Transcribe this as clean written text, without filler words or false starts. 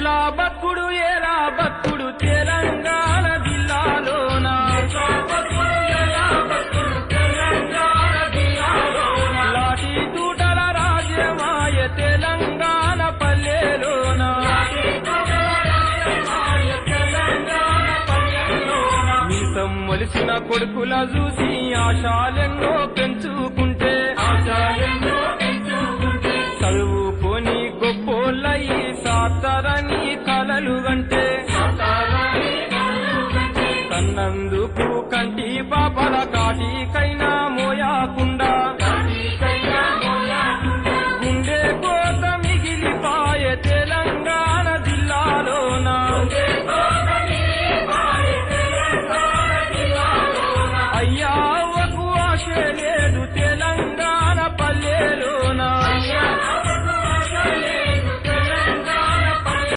కొడుకులా బతుకుడు ఏలా బతుకుడు తెలంగాణ జిల్లాలోన లాఠీ తూటల రాజ్యమాయ తెలంగాణ పల్లెలోన మీసం మొలిసిన కొడుకుల చూసి ఆశాలెన్నో పెంచుకుంటే చదువుకొని గొప్పోళ్ళయి సాతరని కలలు గంటే కన్నందుకు కంటి పాపల కాటికైనా